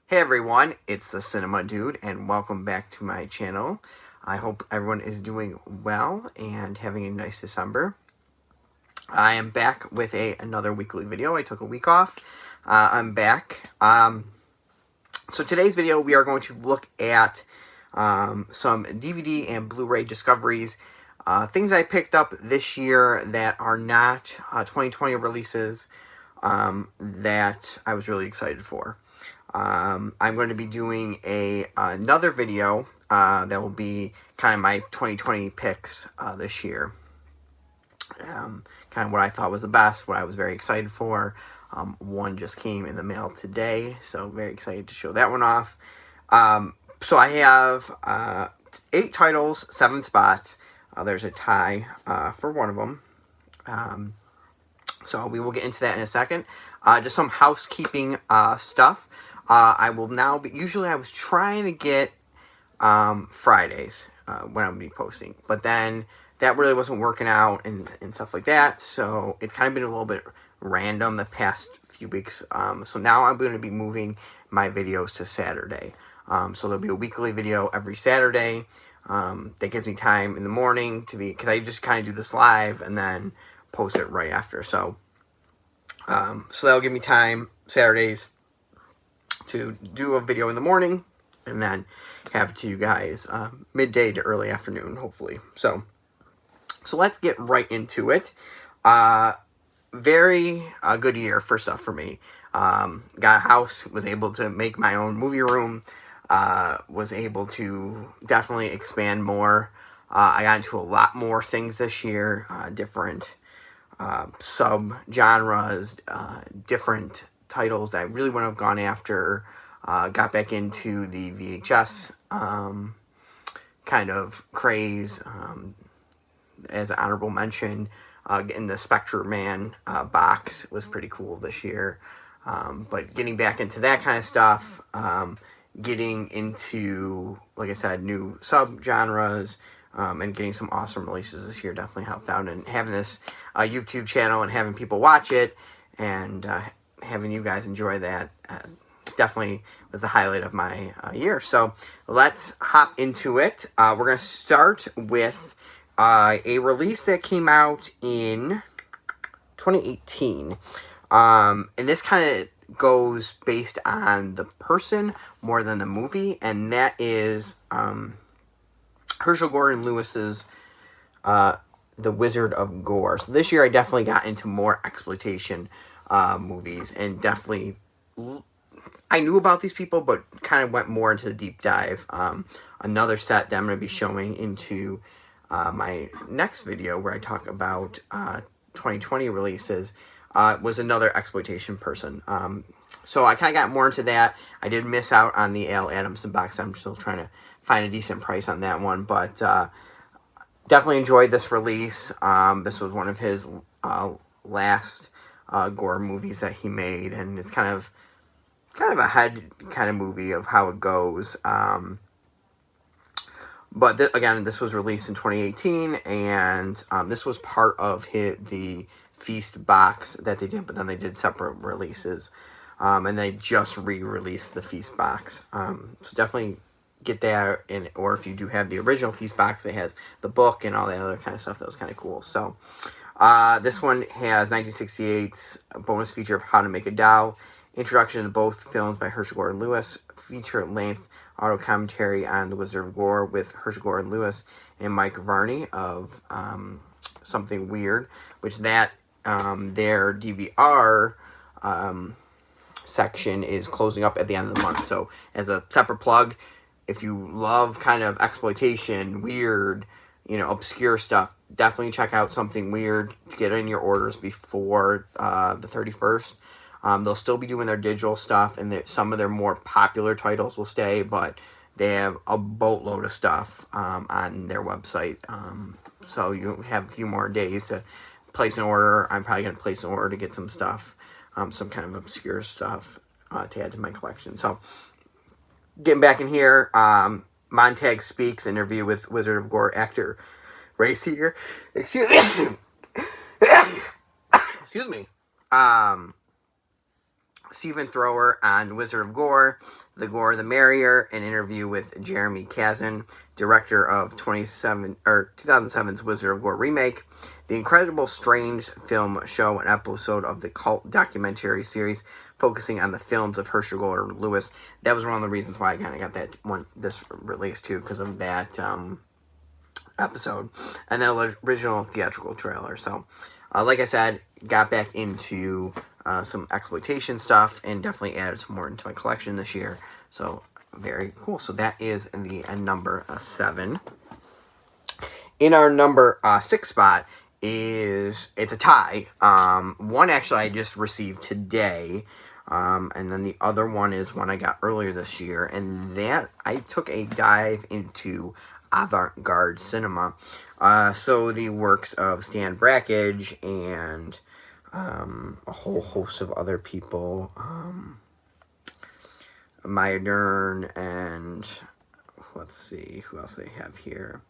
Hey everyone, it's the Cinema Dude, and welcome back to my channel. I hope everyone is doing well and having a nice December. I am back with another weekly video. I took a week off. I'm back. So today's video, we are going to look at some DVD and Blu-ray discoveries. Things I picked up this year that are not 2020 releases that I was really excited for. I'm going to be doing another video that will be kind of my 2020 picks this year. Kind of what I thought was the best, what I was very excited for. One just came in the mail today, so very excited to show that one off. So I have 8 titles, 7 spots. There's a tie for one of them. So we will get into that in a second. Just some housekeeping stuff. I will now be, usually I was trying to get Fridays when I would be posting, but then that really wasn't working out and stuff like that, so it's kind of been a little bit random the past few weeks. So now I'm going to be moving my videos to Saturday. So there'll be a weekly video every Saturday. That gives me time in the morning to be, because I just kind of do this live and then post it right after. So that'll give me time Saturdays to do a video in the morning and then have it to you guys midday to early afternoon, hopefully. So let's get right into it. Very good year for stuff for me. Got a house, was able to make my own movie room, was able to definitely expand more. I got into a lot more things this year, different sub-genres, different titles that I really wouldn't have gone after. Got back into the VHS kind of craze. As an honorable mention, getting the Spectre Man box was pretty cool this year. But getting back into that kind of stuff, getting into, like I said, new sub-genres, and getting some awesome releases this year definitely helped out. And having this YouTube channel and having people watch it and having you guys enjoy that definitely was the highlight of my year. So let's hop into it. We're going to start with a release that came out in 2018. And this kind of goes based on the person more than the movie, and that is Herschel Gordon Lewis's The Wizard of Gore. So this year I definitely got into more exploitation movies, and definitely I knew about these people, but kind of went more into the deep dive. Another set that I'm going to be showing into my next video, where I talk about 2020 releases, was another exploitation person. So I kind of got more into that. I did miss out on the Al Adamson box. I'm still trying to find a decent price on that one, but definitely enjoyed this release. This was one of his last gore movies that he made, and it's kind of a head kind of movie of how it goes. But again, this was released in 2018, and this was part of the Feast box that they did, but then they did separate releases, and they just re-released the Feast box. So definitely get that, or if you do have the original Feast box, it has the book and all that other kind of stuff. That was kind of cool. So this one has 1968's bonus feature of How to Make a Doll, introduction to both films by Herschel Gordon Lewis, feature-length auto commentary on The Wizard of Gore with Herschel Gordon Lewis and Mike Varney of Something Weird, which their DVR section is closing up at the end of the month. So as a separate plug, if you love kind of exploitation, weird, obscure stuff, definitely check out Something Weird. Get in your orders before the 31st. They'll still be doing their digital stuff, and some of their more popular titles will stay, but they have a boatload of stuff on their website. So you have a few more days to place an order. I'm probably going to place an order to get some stuff, some kind of obscure stuff to add to my collection. So getting back in here, Montag Speaks, interview with Wizard of Gore actor Ray Seeger. Excuse me. Stephen Thrower on Wizard of Gore, The Gore the Merrier, an interview with Jeremy Kazan, director of 2007's Wizard of Gore remake, The Incredible Strange Film Show, an episode of the cult documentary series focusing on the films of Herschel Gordon Lewis. That was one of the reasons why I kind of got this release too, because of that episode, and then original theatrical trailer. So, like I said, got back into some exploitation stuff and definitely added some more into my collection this year. So very cool. So that is the number 7. In our number 6 spot it's a tie. One actually I just received today, and then the other one is one I got earlier this year, and that I took a dive into avant-garde cinema. So the works of Stan Brakhage and a whole host of other people, Maya Dern, and let's see who else they have here.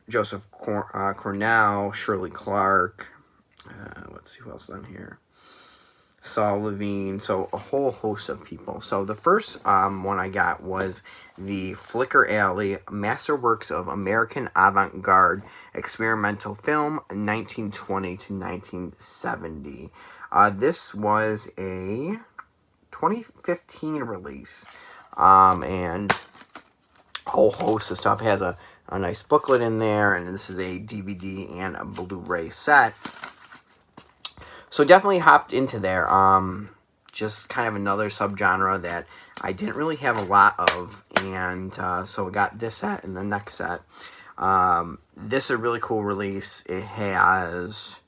Joseph Cornell, Shirley Clark. Let's see who else on here. Saul Levine, so a whole host of people. So the first one I got was the Flicker Alley Masterworks of American Avant-Garde Experimental Film, 1920 to 1970. This was a 2015 release, and a whole host of stuff. It has a nice booklet in there, and this is a DVD and a Blu-ray set. So definitely hopped into there. Just kind of another subgenre that I didn't really have a lot of, and so we got this set and the next set. This is a really cool release. It has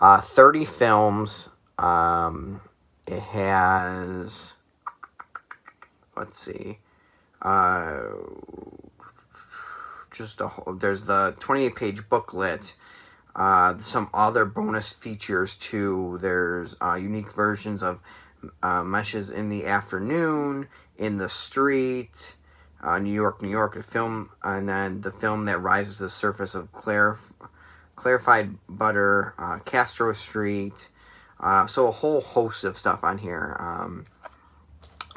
30 films. It has, let's see, there's the 28-page booklet. Some other bonus features too. There's unique versions of Meshes in the Afternoon, In the Street, New York, New York, a film, and then the film that rises to the surface of clarified butter, Castro Street. So a whole host of stuff on here.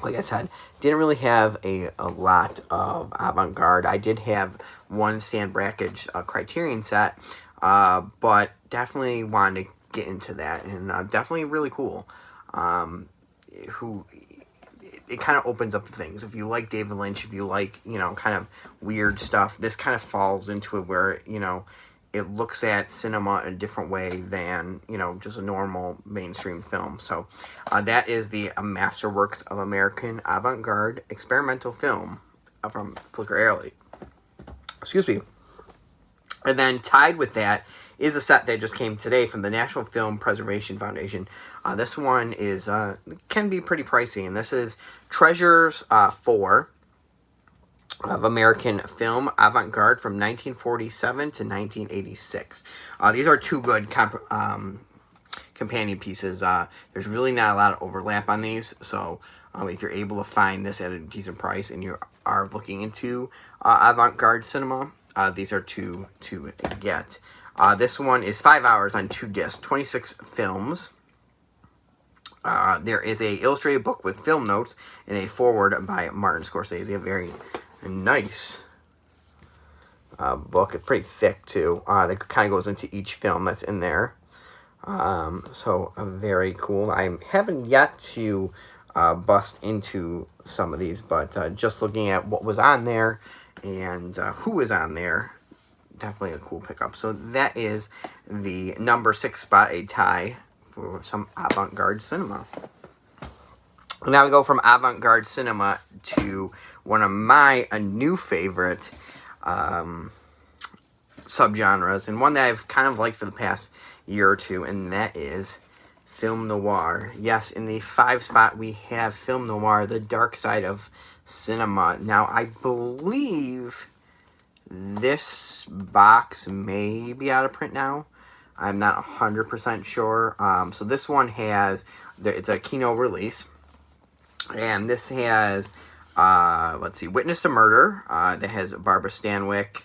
Like I said, didn't really have a lot of avant-garde. I did have one Stan Brakhage Criterion set, but definitely wanted to get into that, and definitely really cool. It kind of opens up things. If you like David Lynch, if you like, kind of weird stuff, this kind of falls into it where, it looks at cinema in a different way than, just a normal mainstream film. So that is the Masterworks of American Avant-Garde Experimental Film from Flicker Alley. Excuse me. And then tied with that is a set that just came today from the National Film Preservation Foundation. This one is can be pretty pricey, and this is Treasures 4 of American Film Avant-Garde from 1947 to 1986. These are two good companion pieces. There's really not a lot of overlap on these, so if you're able to find this at a decent price and you are looking into avant-garde cinema, these are two to get. This one is 5 hours on 2 discs, 26 films. There is a illustrated book with film notes and a foreword by Martin Scorsese. A very nice book. It's pretty thick too. That kind of goes into each film that's in there. So very cool. I haven't yet to bust into some of these, but just looking at what was on there and who was on there, definitely a cool pickup. So that is the number 6 spot, a tie for some avant-garde cinema. Now we go from avant-garde cinema to one of my new favorite subgenres, and one that I've kind of liked for the past year or two, and that is film noir. Yes, in the 5 spot we have film noir, the dark side of cinema. Now I believe this box may be out of print now. I'm not 100% sure. So this one it's a Kino release. And this has, let's see, Witness to Murder. That has Barbara Stanwyck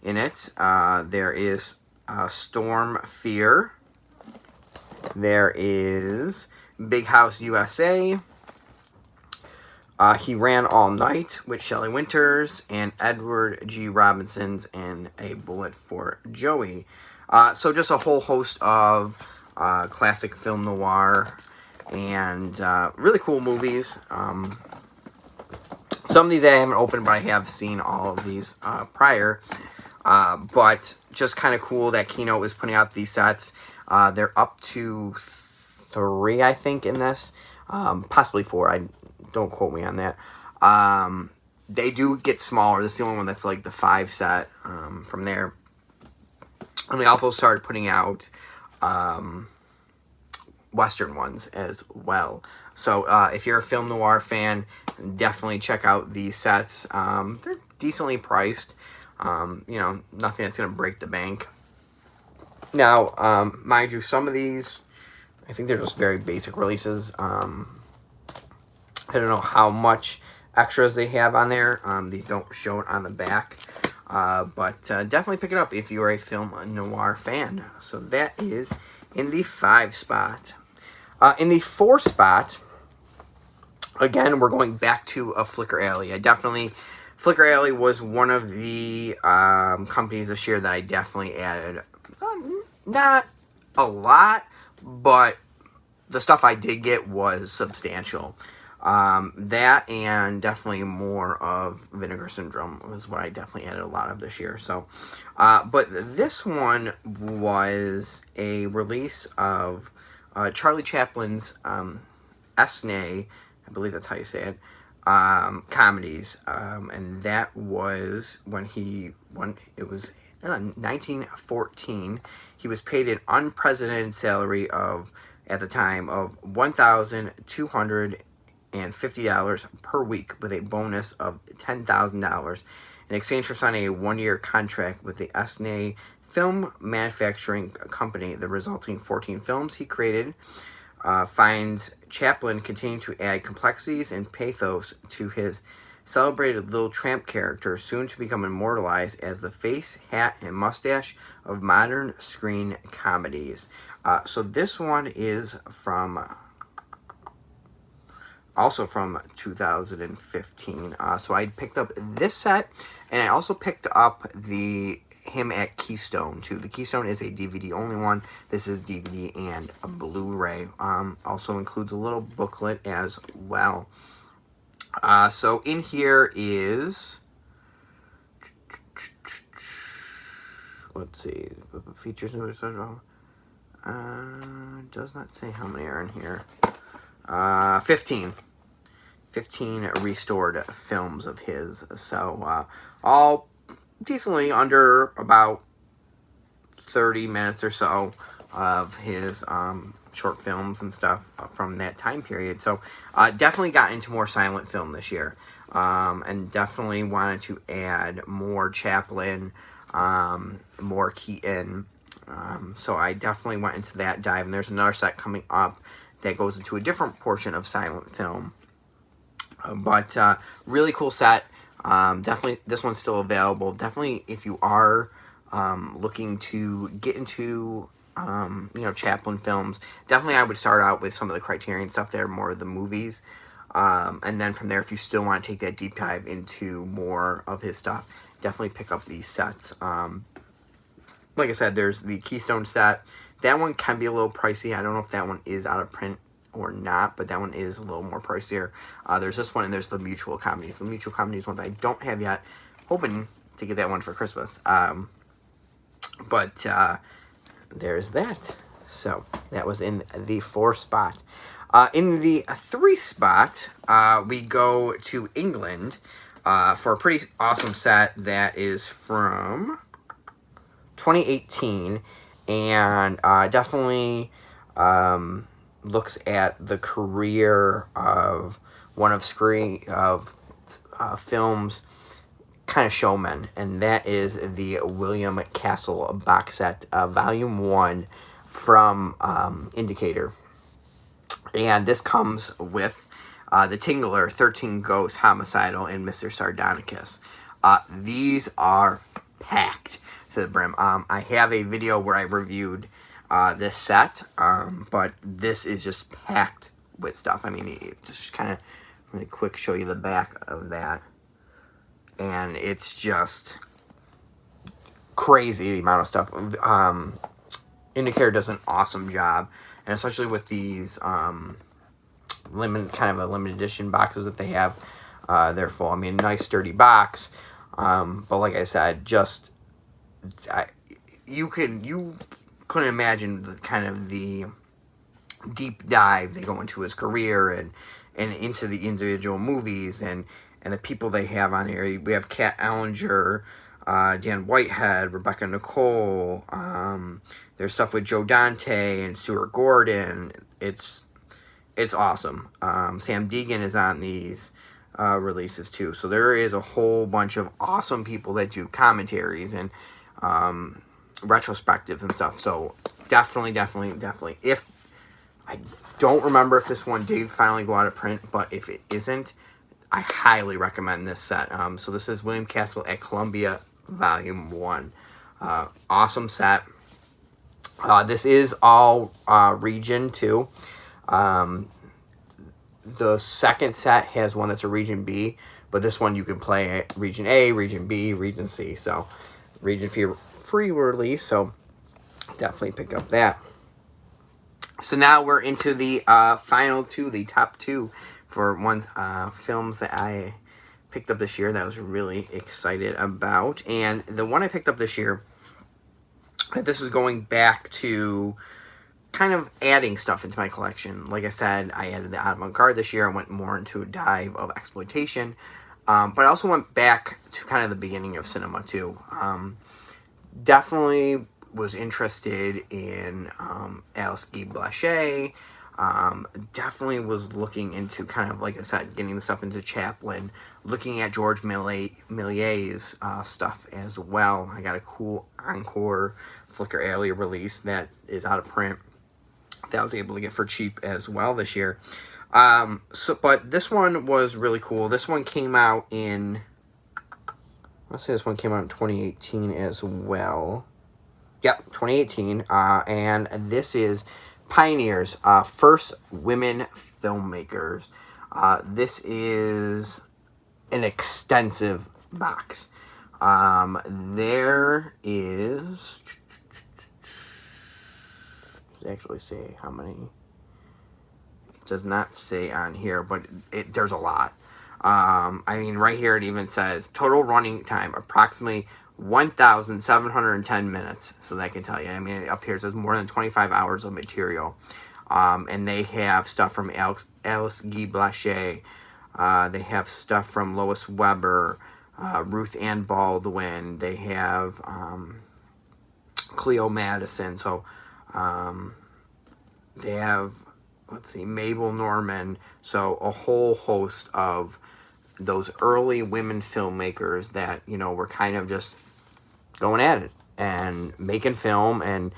in it. There is Storm Fear. There is Big House USA. He Ran All Night with Shelley Winters and Edward G. Robinson's and A Bullet for Joey. So just a whole host of classic film noir and really cool movies. Some of these I haven't opened, but I have seen all of these prior. But just kind of cool that Kino is putting out these sets. They're up to 3, I think, in this. Possibly 4. Don't quote me on that. They do get smaller. This is the only one that's like the 5 set from there. And they also started putting out Western ones as well. So if you're a film noir fan, definitely check out these sets. They're decently priced. You know, nothing that's going to break the bank. Now, mind you, some of these, I think they're just very basic releases. I don't know how much extras they have on there. These don't show it on the back. But definitely pick it up if you're a film noir fan. So that is in the 5 spot. In the 4 spot, again, we're going back to a Flicker Alley. Flicker Alley was one of the companies this year that I definitely added. Not a lot, but the stuff I did get was substantial. That and definitely more of Vinegar Syndrome was what I definitely added a lot of this year. So, but this one was a release of Charlie Chaplin's Esne, I believe that's how you say it, comedies, and that was when it was 1914. He was paid an unprecedented salary of, at the time, of $1,250 per week with a bonus of $10,000 in exchange for signing a 1-year contract with the Esne Film Manufacturing Company. The resulting 14 films he created finds Chaplin continuing to add complexities and pathos to his celebrated Little Tramp character, soon to become immortalized as the face, hat, and mustache of modern screen comedies. So this one is also from 2015. So I picked up this set, and I also picked up him at Keystone too. The Keystone is a DVD only one. This is DVD and a Blu-ray. Also includes a little booklet as well. So in here is, let's see, features. Does not say how many are in here. 15 restored films of his. So all decently under about 30 minutes or so of his short films and stuff from that time period. So definitely got into more silent film this year, and definitely wanted to add more Chaplin, more Keaton. So I definitely went into that dive, and there's another set coming up that goes into a different portion of silent film. But really cool set. Definitely, this one's still available. Definitely, if you are looking to get into Chaplin films, definitely I would start out with some of the Criterion stuff there, more of the movies. And then from there, if you still want to take that deep dive into more of his stuff, definitely pick up these sets. Like I said, there's the Keystone set. That one can be a little pricey. I don't know if that one is out of print or not, but that one is a little more pricier. There's this one, and there's the Mutual Comedies. The Mutual Comedies one that I don't have yet. Hoping to get that one for Christmas. But there's that. So that was in the 4 spot. In the 3 spot, we go to England for a pretty awesome set that is from 2018, and definitely looks at the career of one of film's kind of showmen, and that is the William Castle box set, Volume 1 from Indicator. And this comes with The Tingler, 13 Ghosts, Homicidal, and Mr. Sardonicus. These are packed to the brim. I have a video where I reviewed this set, but this is just packed with stuff. I mean, it just kind of Let me quick show you the back of that. And it's just crazy, the amount of stuff. Indicator does an awesome job. And especially with these limited edition boxes that they have, they're full. I mean, nice sturdy box. But like I said, just you couldn't imagine the deep dive they go into his career and into the individual movies and the people they have on here. We have Kat Ellinger, Dan Whitehead, Rebecca Nicole. There's stuff with Joe Dante and Stuart Gordon. It's awesome. Sam Deegan is on these releases too. So there is a whole bunch of awesome people that do commentaries and retrospectives and stuff. So definitely. If I don't remember if this one did finally go out of print, but if it isn't, I highly recommend this set. So this is William Castle at Columbia, Volume 1. Awesome set. This is all Region 2. The second set has one that's a Region B, but this one you can play at Region A, Region B, Region C. So Region free release, so definitely pick up that. So now we're into the final two, the top two for films that I picked up this year that I was really excited about. And the one I picked up this year, this is going back to kind of adding stuff into my collection. Like I said, I added the avant-garde this year. I went more into a dive of exploitation. But I also went back to kind of the beginning of cinema too. Definitely was interested in Alice Guy Blaché. Definitely was looking into kind of, like I said, getting the stuff into Chaplin, looking at George Méliès's stuff as well. I got a cool Encore Flickr Alley release that is out of print that I was able to get for cheap as well this year. But this one was really cool. This one came out in, let's say this one came out in 2018 as well. Yep, 2018. And this is Pioneers, First Women Filmmakers. This is an extensive box. There is, actually say how many. It does not say on here, but there's a lot. I mean, right here it even says total running time approximately 1,710 minutes. So that can tell you. I mean, up here it says more than 25 hours of material. And they have stuff from Alice Guy Blaché. They have stuff from Lois Weber, Ruth Ann Baldwin. They have Cleo Madison. So they have, let's see, Mabel Normand. So a whole host of those early women filmmakers that, you know, were kind of just going at it and making film. And,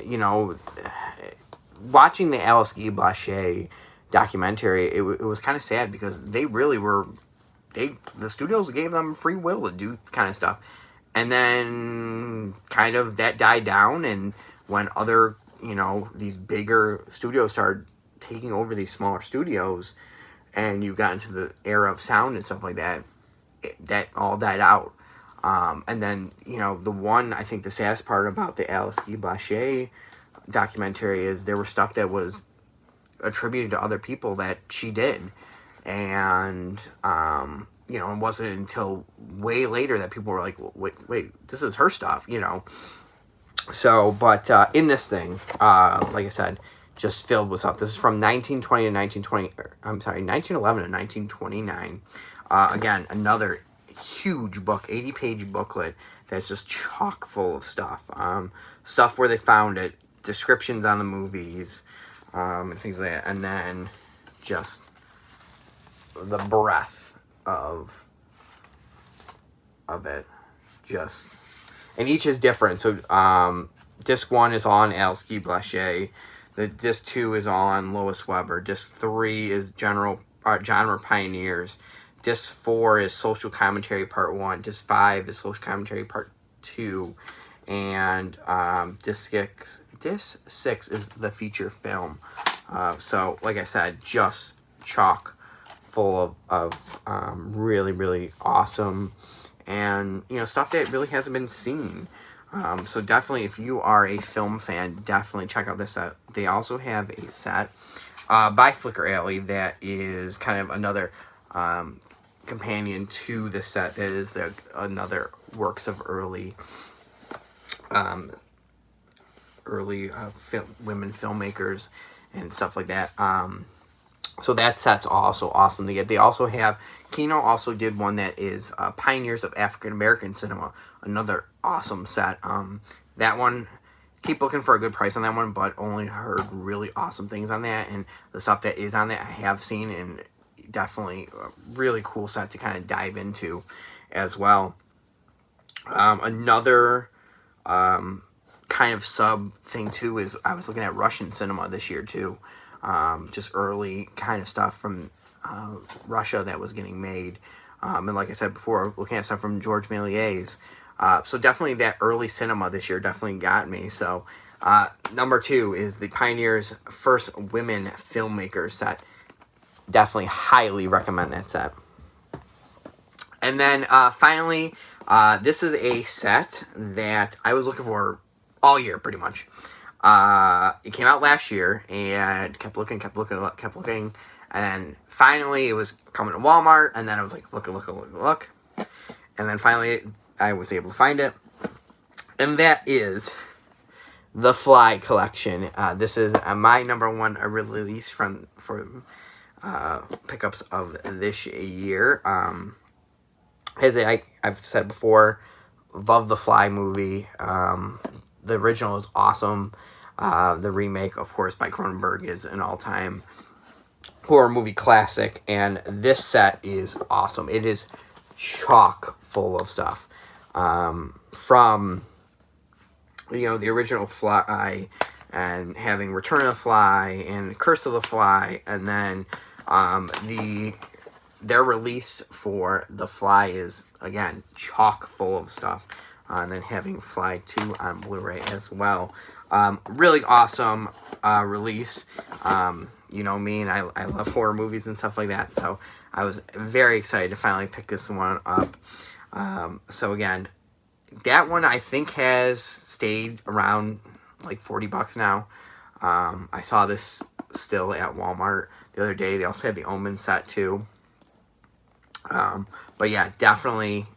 you know, watching the Alice Guy Blaché documentary, it was kind of sad because they really were, the studios gave them free will to do kind of stuff. And then kind of that died down, and when other, you know, these bigger studios started taking over these smaller studios, and you got into the era of sound and stuff like that, that all died out. And then, you know, I think the saddest part about the Alice Guy Blaché documentary is there was stuff that was attributed to other people that she did. And, you know, it wasn't until way later that people were like, wait, this is her stuff, you know. So, but in this thing, like I said, just filled with stuff. This is from 1911 to 1929. Again, another huge book, 80-page booklet that's just chock full of stuff. Stuff where they found it, descriptions on the movies, and things like that. And then just the breadth of it. Just, and each is different. So, disc 1 is on Alice Guy Blaché. The disc 2 is on Lois Weber. Disc 3 is genre pioneers. Disc 4 is social commentary part 1. Disc 5 is social commentary part 2. And disc 6 is the feature film. So, like I said, just chock full of really, really awesome and, stuff that really hasn't been seen. So definitely, if you are a film fan, definitely check out this set. They also have a set by Flicker Alley that is kind of another companion to the set that is another works of early women filmmakers and stuff like that. So that set's also awesome to get. They also have, Kino also did one that is Pioneers of African American Cinema, another awesome set. That one, keep looking for a good price on that one, but only heard really awesome things on that, and the stuff that is on that I have seen, and definitely a really cool set to kind of dive into as well. Another kind of sub thing too is I was looking at Russian cinema this year too. Just early kind of stuff from Russia that was getting made. And like I said before, looking at stuff from George Méliès. So definitely that early cinema this year definitely got me. So number 2 is the Pioneers First Women Filmmakers set. Definitely highly recommend that set. And then finally, this is a set that I was looking for all year pretty much. It came out last year and kept looking, and finally it was coming to Walmart, and then I was like, look, and then finally I was able to find it, and that is the Fly collection. This is my number 1 release for pickups of this year. As I've said before, love the Fly movie. The original is awesome. The remake, of course, by Cronenberg is an all-time horror movie classic, and this set is awesome. It is chock full of stuff. From, the original Fly, and having Return of the Fly, and Curse of the Fly, and then their release for the Fly is, again, chock full of stuff. And then having Fly 2 on Blu-ray as well. Really awesome release. You know me, and I love horror movies and stuff like that. So I was very excited to finally pick this one up. So again, that one I think has stayed around like $40 now. I saw this still at Walmart the other day. They also had the Omen set too. But yeah, definitely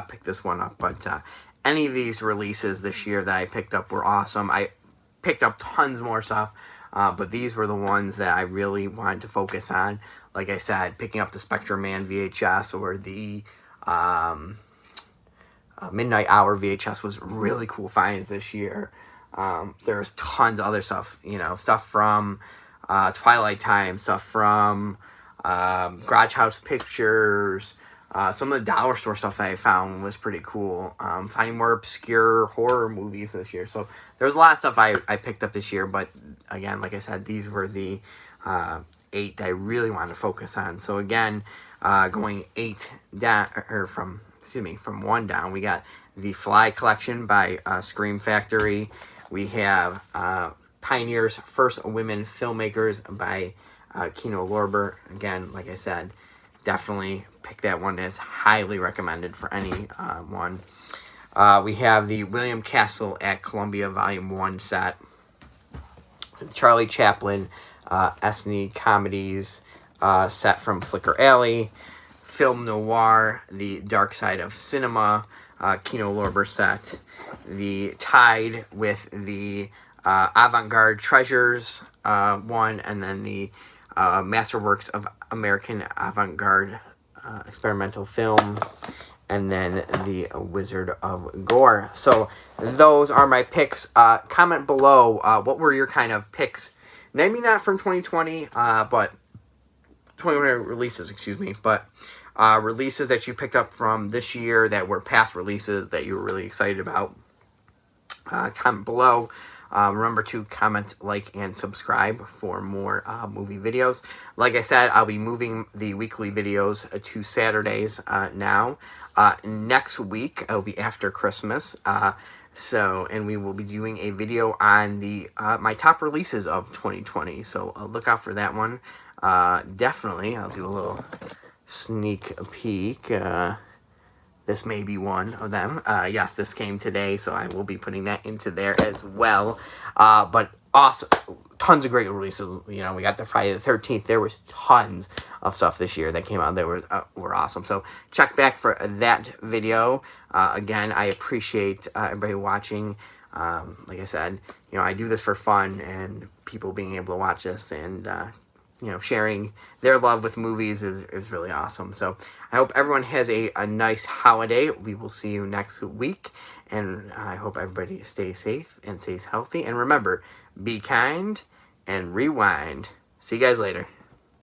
pick this one up. But any of these releases this year that I picked up were awesome. I picked up tons more stuff, but these were the ones that I really wanted to focus on. Like I said, picking up the Spectrum Man VHS or the Midnight Hour VHS was really cool finds this year. There's tons of other stuff, stuff from Twilight Time, stuff from Garage House Pictures. Some of the dollar store stuff that I found was pretty cool. Finding more obscure horror movies this year. So there's a lot of stuff I picked up this year, but again, like I said, these were the 8 that I really wanted to focus on. So again, going 8 down, or from 1 down, we got the Fly collection by Scream Factory. We have Pioneers First Women Filmmakers by Kino Lorber. Again, like I said, definitely pick that one. It's highly recommended for any one. We have the William Castle at Columbia Volume 1 set. Charlie Chaplin ethnic comedies set from Flicker Alley. Film Noir, The Dark Side of Cinema, Kino Lorber set. The Tide with the Avant-Garde Treasures one, and then the Masterworks of American Avant-Garde Experimental Film, and then the Wizard of Gore. So those are my picks. Comment below what were your kind of picks. Maybe not from 2020, but 2020 releases, but releases that you picked up from this year that were past releases that you were really excited about. Comment below. Remember to comment, like, and subscribe for more movie videos. Like I said, I'll be moving the weekly videos to Saturdays now. Next week, it'll be after Christmas. And we will be doing a video on the my top releases of 2020. So look out for that one. definitely, I'll do a little sneak peek. This may be one of them. Yes, this came today, so I will be putting that into there as well. But awesome. Tons of great releases. You know, we got the Friday the 13th. There was tons of stuff this year that came out that were awesome. So check back for that video. Again, I appreciate everybody watching. Like I said, you know, I do this for fun, and people being able to watch this and you know, sharing their love with movies is really awesome. So I hope everyone has a nice holiday. We will see you next week, and I hope everybody stays safe and stays healthy. And remember, be kind and rewind. See you guys later.